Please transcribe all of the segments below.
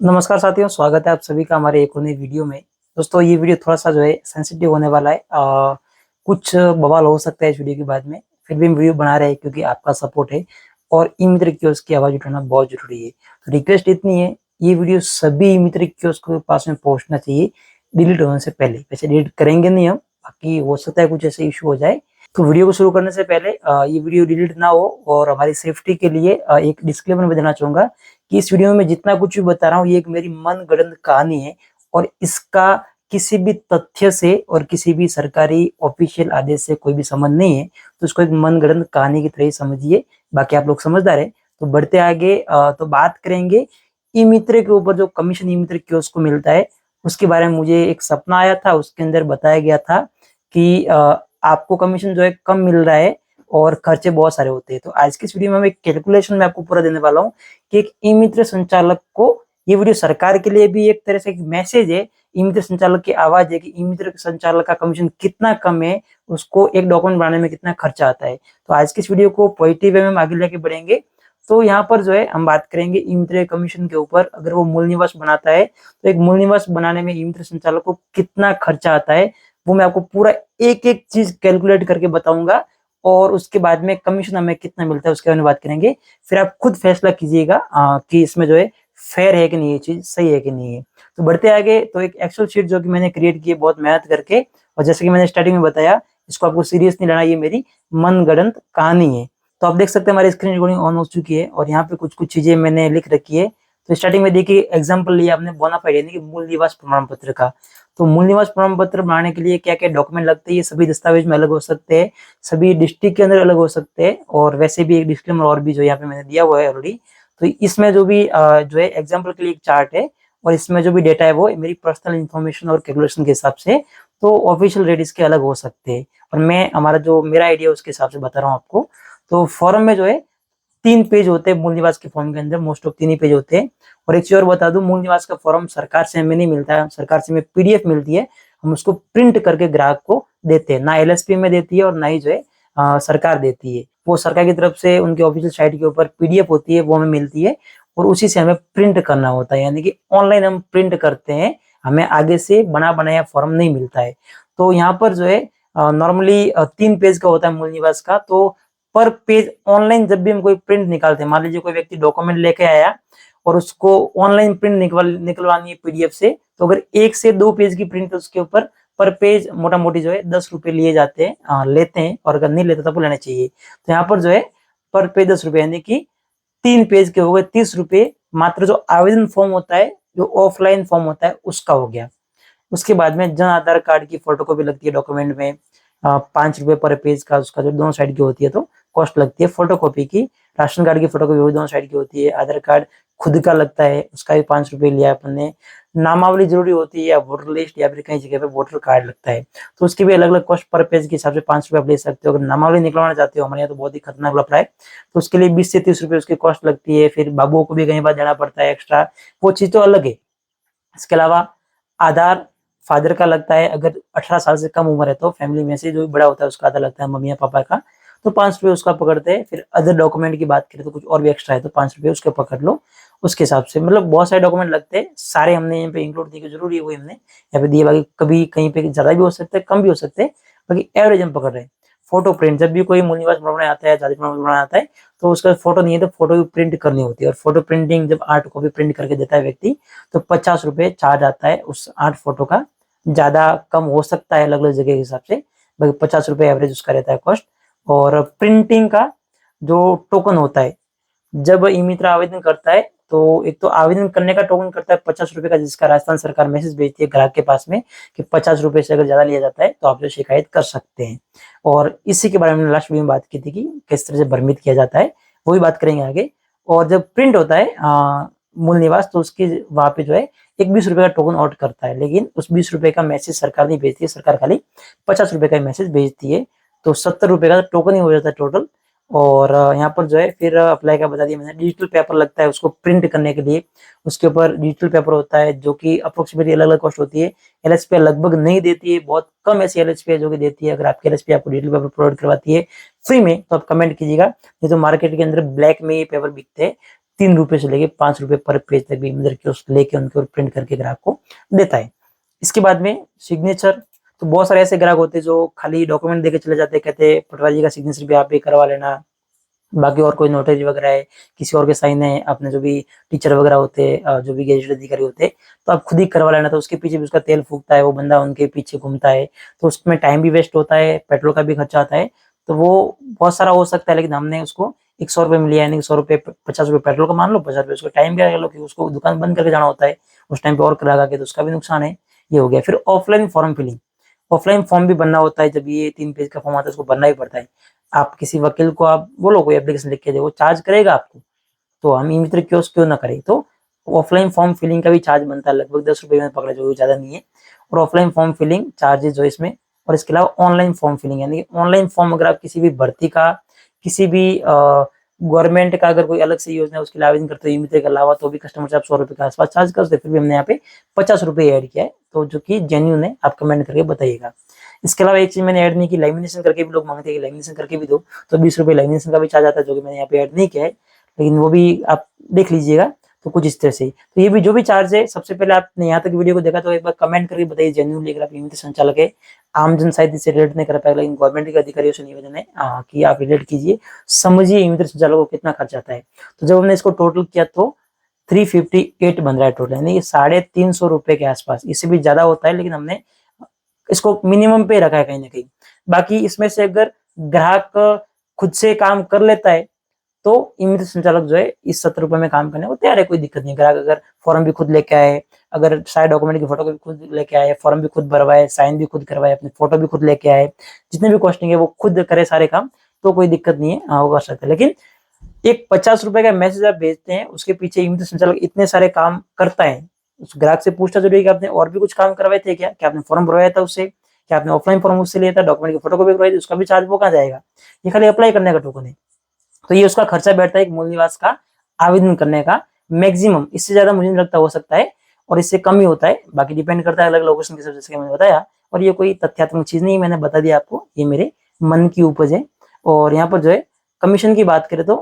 नमस्कार साथियों, स्वागत है आप सभी का हमारे एक और नई वीडियो में। दोस्तों, ये वीडियो थोड़ा सा जो है सेंसिटिव होने वाला है। कुछ बवाल हो सकता है इस वीडियो के बाद में, फिर भी हम वीडियो बना रहे हैं क्योंकि आपका सपोर्ट है और ई मित्र कियोस्क की आवाज उठाना बहुत जरूरी है। तो रिक्वेस्ट इतनी है, ये वीडियो सभी ई मित्र कियोस्क के पास में पहुंचना चाहिए डिलीट होने से पहले। वैसे डिलीट करेंगे नहीं हम, बाकी हो सकता है कुछ ऐसे इशू हो जाए। तो वीडियो को शुरू करने से पहले ये वीडियो डिलीट ना हो और हमारी सेफ्टी के लिए एक डिस्क्लेमर मैं देना चाहूंगा कि इस वीडियो में जितना कुछ भी बता रहा हूँ ये एक मेरी मनगढ़ंत कहानी है और इसका किसी भी तथ्य से और किसी भी सरकारी ऑफिशियल आदेश से कोई भी संबंध नहीं है। तो इसको एक मनगढ़ंत कहानी की तरह ही समझिए। बाकी आप लोग समझदार है। तो बढ़ते आगे, तो बात करेंगे ई मित्र के ऊपर। जो कमीशन ई मित्र कियोस्क को मिलता है उसके बारे में मुझे एक सपना आया था, उसके अंदर बताया गया था कि आपको कमीशन जो है कम मिल रहा है और खर्चे बहुत सारे होते हैं। तो आज की इस वीडियो में मैं एक कैलकुलेशन में आपको पूरा देने वाला हूँ कि एक ई मित्र संचालक को, ये वीडियो सरकार के लिए भी एक तरह से एक मैसेज है, ई मित्र संचालक की आवाज है कि ई मित्र संचालक का कमीशन कितना कम है, उसको एक डॉक्यूमेंट बनाने में कितना खर्चा आता है। तो आज की इस वीडियो को पॉजिटिव वे में हम आगे लेके बढ़ेंगे। तो यहाँ पर जो है हम बात करेंगे ई मित्र कमीशन के ऊपर। अगर वो मूल निवास बनाता है तो एक मूल निवास बनाने में ई मित्र संचालक को कितना खर्चा आता है, वो मैं आपको पूरा एक एक चीज कैलकुलेट करके बताऊंगा। और उसके बाद में कमीशन हमें कितना मिलता है उसके बारे में बात करेंगे। फिर आप खुद फैसला कीजिएगा कि इसमें जो है फेयर है कि नहीं, ये चीज सही है कि नहीं है। तो बढ़ते आगे, तो एक एक्सेल शीट जो कि मैंने क्रिएट की है बहुत मेहनत करके, और जैसे कि मैंने स्टार्टिंग में बताया, इसको आपको सीरियस नहीं लेना, ये मेरी मनगढ़ंत कहानी है। तो आप देख सकते हैं हमारी स्क्रीन रिकॉर्डिंग ऑन हो चुकी है और यहाँ पे कुछ कुछ चीजें मैंने लिख रखी है। तो स्टार्टिंग में देखिए एग्जाम्पल लिया आपने बोनाफाइड यानी कि मूल निवास प्रमाण पत्र का। तो मूल निवास प्रमाण पत्र बनाने के लिए क्या क्या डॉक्यूमेंट लगते हैं, ये सभी दस्तावेज में अलग हो सकते हैं, सभी डिस्ट्रिक्ट के अंदर अलग हो सकते हैं। और वैसे भी एक डिस्क्लेमर और भी जो यहाँ पे मैंने दिया हुआ है ऑलरेडी। तो इसमें जो भी जो है एग्जाम्पल के लिए एक चार्ट है और इसमें जो भी डेटा है वो मेरी पर्सनल इन्फॉर्मेशन और कैलकुलेशन के हिसाब से, तो ऑफिशियल रेट इसके अलग हो सकते हैं और मैं हमारा जो मेरा आइडिया उसके हिसाब से बता रहा हूँ आपको। तो फॉर्म में जो है 3 पेज होते हैं मूल निवास के फॉर्म के अंदर, मोस्ट ऑफ 3 ही पेज होते हैं। और एक चीज और बता दूं, मूल निवास का फॉर्म सरकार से हमें नहीं मिलता है, सरकार से हमें पीडीएफ मिलती है। हम उसको प्रिंट करके ग्राहक को देते हैं, ना एलएसपी में देती है और ना ही जो है सरकार देती है। वो सरकार की तरफ से उनकी ऑफिशियल साइट के ऊपर पीडीएफ होती है, वो हमें मिलती है और उसी से हमें प्रिंट करना होता है, यानी कि ऑनलाइन हम प्रिंट करते हैं, हमें आगे से बना बनाया फॉर्म नहीं मिलता है। तो यहाँ पर जो है नॉर्मली 3 पेज का होता है मूल निवास का। तो पर पेज ऑनलाइन जब भी हम कोई प्रिंट निकालते हैं, मान लीजिए कोई व्यक्ति डॉक्यूमेंट लेके आया और उसको ऑनलाइन प्रिंट निकलवानी है पीडीएफ से, तो अगर 1 से 2 पेज की प्रिंट उसके ऊपर पर पेज मोटा मोटी जो है 10 रुपए लिए जाते हैं, लेते हैं। और अगर नहीं लेते तब लेना चाहिए। तो यहाँ पर जो है पर पेज 10 रुपए, यानी कि 3 पेज के हो गए 30 रुपए। मात्र जो आवेदन फॉर्म होता है, जो ऑफलाइन फॉर्म होता है, उसका हो गया। उसके बाद में जन आधार कार्ड की फोटोकॉपी लगती है डॉक्यूमेंट में, 5 रुपए पर पेज का, उसका जो दोनों साइड की होती है तो कॉस्ट लगती है फोटोकॉपी की। राशन कार्ड की फोटोकॉपी वो दोनों साइड की होती है। आधार कार्ड खुद का लगता है, उसका भी 5 रुपए लिया अपन ने। नामावली जरूरी होती है या वोटर लिस्ट या फिर कहीं जगह पे वोटर कार्ड लगता है, तो उसकी भी अलग अलग कॉस्ट पर पेज के हिसाब से 5 रुपए आप ले सकते हो। अगर नामावली निकलवाना चाहते हो, हमारे यहाँ तो बहुत ही खतरनाक लफड़ा है, तो उसके लिए 20 से 30 रुपए उसकी कॉस्ट लगती है। फिर बाबुओं को भी कहीं बार जाना पड़ता है एक्स्ट्रा, वो चीज तो अलग है। इसके अलावा आधार फादर का लगता है, अगर 18 साल से कम उम्र है तो फैमिली में से जो भी बड़ा होता है उसका आधार लगता है, मम्मी या पापा का, तो 5 रुपए उसका पकड़ते हैं। फिर अदर डॉक्यूमेंट की बात करें तो कुछ और भी एक्स्ट्रा है तो 5 रुपए उसके पकड़ लो, उसके हिसाब से। मतलब बहुत सारे डॉक्यूमेंट लगते हैं, सारे हमने यहाँ पे इंक्लूड किए, जरूरी है वही हमने यहाँ पे दिए। बाकी कभी कहीं पे ज्यादा भी हो सकते हैं, कम भी हो सकते हैं, बाकी एवरेज हम पकड़ रहे हैं। फोटो प्रिंट, जब भी कोई मूल निवास बनाना आता है, जाति प्रमाण बनाना आता है, तो उसका फोटो नहीं है तो फोटो भी प्रिंट करनी होती है। और फोटो प्रिंटिंग जब 8 कॉपी प्रिंट करके देता है व्यक्ति, तो 50 रुपए चार्ज आता है उस 8 फोटो का। ज्यादा कम हो सकता है अलग अलग जगह के हिसाब से, बाकी 50 रुपए एवरेज उसका रहता है कॉस्ट। और प्रिंटिंग का जो टोकन होता है, जब ई मित्र आवेदन करता है तो एक तो आवेदन करने का टोकन करता है 50 रुपए का, जिसका राजस्थान सरकार मैसेज भेजती है ग्राहक के पास में कि 50 रुपए से अगर ज्यादा लिया जाता है तो आप जो शिकायत कर सकते हैं। और इसी के बारे में लास्ट वीडियो में बात की थी कि किस तरह से भ्रमित किया जाता है, वो भी बात करेंगे आगे। और जब प्रिंट होता है मूल निवास, तो उसकी वहां पे जो है एक 20 रुपए का टोकन आउट करता है, लेकिन उस 20 रुपए का मैसेज सरकार नहीं भेजती है, सरकार खाली 50 रुपए का मैसेज भेजती है। तो 70 रुपए का टोकन ही हो जाता है टोटल। और यहाँ पर जो है फिर अप्लाई का बता दिया मैंने, डिजिटल पेपर लगता है उसको प्रिंट करने के लिए। उसके ऊपर डिजिटल पेपर होता है जो कि अप्रोक्सीमेटली अलग अलग कॉस्ट होती है। एलएसपी लगभग नहीं देती है, बहुत कम ऐसी एलएसपी है जो कि देती है। अगर आपकी एलएसपी आपको डिजिटल पेपर प्रोवाइड करवाती है फ्री में तो आप कमेंट कीजिएगा, नहीं तो मार्केट के अंदर ब्लैक में ये पेपर बिकते हैं। ₹3 से लेके ₹5 पर पेज तक भी इमित्र कियोस्क लेके उनके ऊपर प्रिंट करके ग्राहक को देता है। इसके बाद में सिग्नेचर, तो बहुत सारे ऐसे ग्राहक होते हैं जो खाली डॉक्यूमेंट देके चले जाते हैं, कहते हैं पटवारी जी का सिग्नेचर भी आप ही करवा लेना, बाकी और कोई नोटरी वगैरह है, किसी और के साइन है, अपने जो भी टीचर वगैरह होते हैं, जो भी गेजेटेड अधिकारी होते हैं, तो आप खुद ही करवा लेना। तो उसके पीछे भी उसका तेल फूकता है, वो बंदा उनके पीछे घूमता है, तो उसमें टाइम भी वेस्ट होता है, पेट्रोल का भी खर्चा आता है। तो वो बहुत सारा हो सकता है, लेकिन हमने उसको ₹100 में लिया, यानी ₹100 ₹50 पेट्रोल का मान लो, ₹50 उसका टाइम का लो, कि उसको दुकान बंद करके जाना होता है, उस टाइम पे और ग्राहक आके तो उसका भी नुकसान है। ये हो गया। फिर offline form filling, offline form भी भरना होता है। जब ये 3 पेज का फॉर्म आता है, उसको भरना ही पड़ता है। आप किसी वकील को आप बोलो कोई एप्लीकेशन लिख के दे, वो चार्ज करेगा आपको, तो हम ई-मित्र कियोस्क क्यों ना करें। तो ऑफलाइन फॉर्म फिलिंग का भी चार्ज बनता है, लगभग ₹10 में पकड़ा जाए, ज्यादा नहीं है। और ऑफलाइन फॉर्म फिलिंग चार्जेस जो इसमें, और इसके अलावा ऑनलाइन फॉर्म फिलिंग, यानी कि ऑनलाइन फॉर्म अगर आप किसी भी भर्ती का, किसी भी गवर्नमेंट का अगर कोई अलग से योजना है उसके लिए आवेदन करते हो ई-मित्र के अलावा, तो भी कस्टमर से आप ₹100 के आसपास चार्ज करते हैं। फिर भी हमने यहाँ पे ₹50 ऐड किया है, तो जो कि जेन्युइन है, आप कमेंट करके बताइएगा। इसके अलावा एक चीज मैंने ऐड नहीं की, लेमिनेशन करके भी लोग मांगते हैं कि लेमिनेशन करके भी दो, तो ₹20 लेमिनेशन का भी चार्ज आता है, जो कि मैंने यहाँ पे ऐड नहीं किया है, लेकिन वो भी आप देख लीजिएगा। तो कुछ इस तरह से, तो ये भी जो भी चार्ज है, सबसे पहले आपने यहाँ तक वीडियो को देखा तो एक बार कमेंट करके बताइए जेन्युइनली, अगर आप ई-मित्र संचालक है। आम जन शायद इससे रिलेट नहीं कर पाएगा, लेकिन गवर्नमेंट के अधिकारियों से निवेदन है कि आप रिलेट कीजिए, समझिए ई-मित्र संचालक को कितना खर्च आता है। तो जब हमने इसको टोटल किया तो 358 बन रहा है टोटल, यानी कि ₹350 के आसपास। इससे भी ज्यादा होता है, लेकिन हमने इसको मिनिमम पे रखा है कहीं ना कहीं। बाकी इसमें से अगर ग्राहक खुद से काम कर लेता है, तो ई-मित्र संचालक जो है इस ₹70 में काम करने को तैयार है, कोई दिक्कत नहीं। ग्राहक अगर फॉर्म भी खुद लेके आए, अगर सारे डॉक्यूमेंट की फोटो भी खुद लेके आए, फॉर्म भी खुद भरवाए, साइन भी खुद करवाए, अपनी फोटो भी खुद लेके आए, जितने भी कॉस्टिंग है वो खुद करे सारे काम, तो कोई दिक्कत नहीं है, वो कर सकते हैं। लेकिन एक ₹50 का मैसेज आप भेजते हैं, उसके पीछे ई-मित्र संचालक इतने सारे काम करता है। उस ग्राहक से पूछना जरूरी है कि आपने और भी कुछ काम करवाए थे क्या? क्या आपने फॉर्म भरवाया था उससे? क्या आपने ऑफलाइन फॉर्म उससे लिया था? डॉक्यूमेंट की फोटोकॉपी करवाई थी? उसका भी चार्ज वो कहाँ जाएगा? ये खाली अप्लाई करने का टोकन है। तो ये उसका खर्चा बैठता है एक मूल निवास का आवेदन करने का मैक्सिमम। इससे ज्यादा मुझे नहीं लगता हो सकता है, और इससे कम ही होता है। बाकी डिपेंड करता है अलग लोकेशन के हिसाब से, जैसे मैंने बताया। और ये कोई तथ्यात्मक चीज नहीं है, मैंने बता दिया आपको, ये मेरे मन की उपज है। और यहाँ पर जो है कमीशन की बात करें तो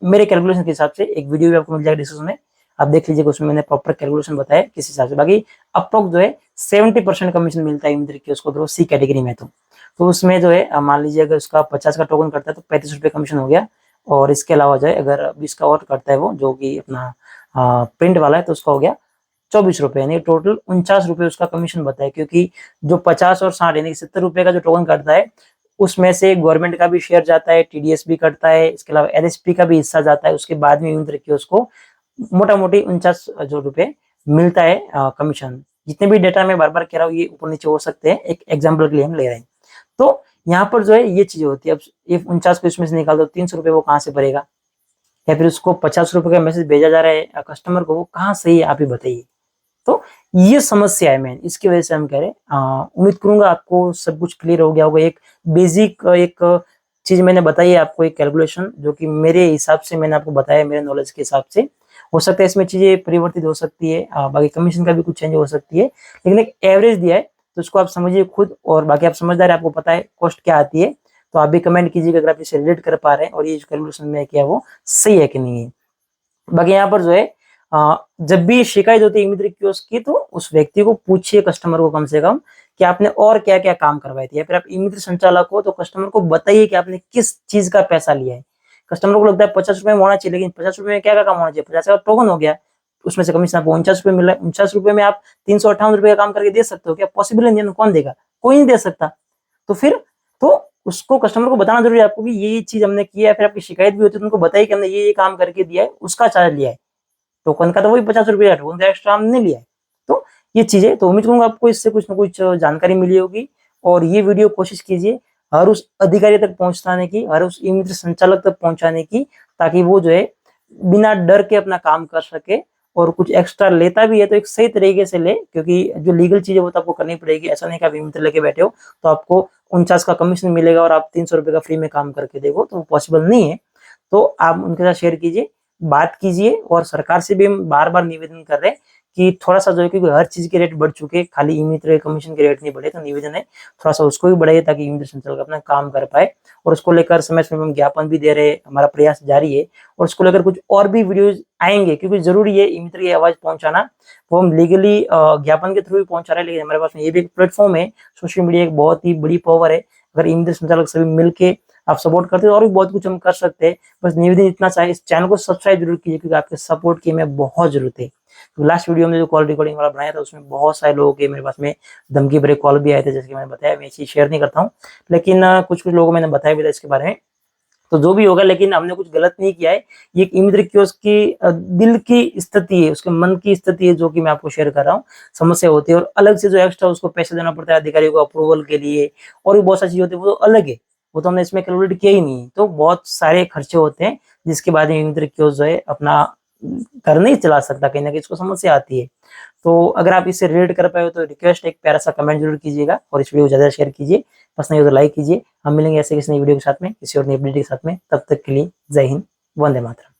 मेरे कैलकुलेशन के हिसाब से एक वीडियो भी आपको मिल जाएगा डिस्क्रिप्शन में, आप देख लीजिएगा, उसमें मैंने प्रॉपर कैलकुलेशन बताया किस हिसाब से। बाकी अप्रोक्स जो है 70% कमीशन मिलता है ई-मित्र कियोस्क को सी कैटेगरी में। तो उसमें जो है मान लीजिए अगर उसका 50 का टोकन करता है तो ₹35 कमीशन हो गया। और इसके अलावा जो है अगर 20 का और करता है वो, जो कि अपना प्रिंट वाला है, तो उसका हो गया ₹24, यानी टोटल ₹49 उसका कमीशन बनता है। क्योंकि जो 50 और 60 यानी ₹70 का जो टोकन करता है, उसमें से गवर्नमेंट का भी शेयर जाता है, टीडीएस भी कटता है, इसके अलावा एलएसपी का भी हिस्सा जाता है। उसके बाद में ई-मित्र कियोस्क को मोटा मोटी ₹49 मिलता है कमीशन। जितने भी डेटा मैं बार बार कह रहा हूँ, ये ऊपर नीचे हो सकते हैं, एक एग्जाम्पल के लिए हम ले रहे हैं। तो यहाँ पर जो है ये चीजें होती है। अब ये 49 को इसमें से निकाल दो, ₹300 वो कहाँ से भरेगा? या फिर उसको ₹50 का मैसेज भेजा जा रहा है कस्टमर को, वो कहाँ सही है, आप ही बताइए। तो ये समस्या है मेन, इसकी वजह से हम कह रहे हैं। उम्मीद करूंगा आपको सब कुछ क्लियर हो गया होगा। एक बेसिक एक चीज मैंने बताई है आपको, एक कैलकुलेशन जो कि मेरे हिसाब से मैंने आपको बताया, मेरे नॉलेज के हिसाब से। हो सकता है इसमें चीजें परिवर्तित हो सकती है, बाकी कमीशन का भी कुछ चेंज हो सकती है, लेकिन एक एवरेज दिया है, तो उसको आप समझिए खुद। और बाकी आप समझदार है, आपको पता है कॉस्ट क्या आती है। तो आप भी कमेंट कीजिएगा अगर आप इसे रिलेट कर पा रहे हैं, और ये जो कैलकुलेशन में किया वो सही है कि नहीं है। बाकी यहाँ पर जो है जब भी शिकायत होती है ई-मित्र कियोस्क की, तो उस व्यक्ति को पूछिए, कस्टमर को कम से कम, कि आपने और क्या क्या काम करवाए थे। या फिर आप ई-मित्र संचालक हो तो कस्टमर को बताइए कि आपने किस चीज का पैसा लिया है। कस्टमर को लगता है ₹50 में होना चाहिए, लेकिन ₹50 में क्या क्या काम होना चाहिए? 50 का टोकन हो गया, उसमें से कमीशन आपको ₹49 मिल रहा है। ₹49 में आप ₹358 का काम करके दे सकते हो क्या? पॉसिबल नहीं है, कौन देगा? कोई नहीं दे सकता। तो फिर तो उसको, कस्टमर को बताना जरूरी है आपको कि ये चीज हमने किया है। फिर आपकी शिकायत भी होती है तो उनको बताइए कि हमने ये काम करके दिया है, उसका चार्ज लिया है। टोकन का तो वही ₹50 का, टोकन का एक्स्ट्रा हमने लिया है। तो ये चीजें, तो उम्मीद करूंगा आपको इससे कुछ ना कुछ जानकारी मिली होगी। और ये वीडियो कोशिश कीजिए हर उस अधिकारी तक पहुंचाने की, हर उस ई-मित्र संचालक तक पहुंचाने की, ताकि वो जो है बिना डर के अपना काम कर सके। और कुछ एक्स्ट्रा लेता भी है तो एक सही तरीके से ले, क्योंकि जो लीगल चीजें वो तो आपको करनी पड़ेगी। ऐसा नहीं कि आप ई-मित्र लेके बैठे हो तो आपको 49 का कमीशन मिलेगा और आप ₹300 का फ्री में काम करके देखो, तो पॉसिबल नहीं है। तो आप उनके साथ शेयर कीजिए, बात कीजिए। और सरकार से भी हम बार बार निवेदन कर रहे हैं कि थोड़ा सा जो है, क्योंकि हर चीज के रेट बढ़ चुके, खाली ई मित्र कमीशन के रेट नहीं बढ़े, तो निवेदन है थोड़ा सा उसको भी बढ़ाइए ताकि ई मित्र संचालक अपना काम कर पाए। और उसको लेकर समय समय हम ज्ञापन भी दे रहे, हमारा प्रयास जारी है। और उसको लेकर कुछ और भी वीडियोज आएंगे, क्योंकि जरूरी है ई मित्र की आवाज पहुंचाना। वो हम लीगली ज्ञापन के थ्रू भी पहुंचा रहे हैं, लेकिन हमारे पास में ये भी एक प्लेटफॉर्म है, सोशल मीडिया एक बहुत ही बड़ी पावर है। अगर ई मित्र संचालक सभी मिलके आप सपोर्ट करते हो और भी बहुत कुछ हम कर सकते हैं। बस निवेदन इतना चाहिए, इस चैनल को सब्सक्राइब जरूर कीजिए, क्योंकि आपके सपोर्ट की हमें बहुत जरूरत है। तो लास्ट वीडियो में जो कॉल रिकॉर्डिंग वाला बनाया था, उसमें बहुत सारे लोगों के मेरे पास में धमकी भरे कॉल भी आए थे, जैसे कि मैंने बताया, मैं ये चीज शेयर नहीं करता हूँ, लेकिन कुछ कुछ लोगों को मैंने बताया भी था इसके बारे में। तो जो भी होगा, लेकिन हमने कुछ गलत नहीं किया है। ये एक ई मित्र कियोस्क की दिल की स्थिति है, उसके मन की स्थिति है, जो कि मैं आपको शेयर कर रहा हूँ। समस्या होती है और अलग से जो एक्स्ट्रा उसको पैसे देना पड़ता है अधिकारियों को अप्रूवल के लिए, और भी बहुत सारी चीजें होती है, वो तो अलग है, वो तो हमने इसमें कैलकुलेट किया ही नहीं। तो बहुत सारे खर्चे होते हैं, जिसके बाद ई मित्र कियोस्क जो है अपना घर नहीं चला सकता, कहीं ना कहीं इसको समस्या आती है। तो अगर आप इससे रिलेट कर पाए हो तो रिक्वेस्ट एक प्यारा सा कमेंट जरूर कीजिएगा, और इस वीडियो को ज्यादा शेयर कीजिए, पसंद है तो लाइक कीजिए। हम मिलेंगे ऐसे किसी नई वीडियो के साथ में, किसी और नई अपडेट के साथ में। तब तक के लिए जय हिंद, वंदे मातरम।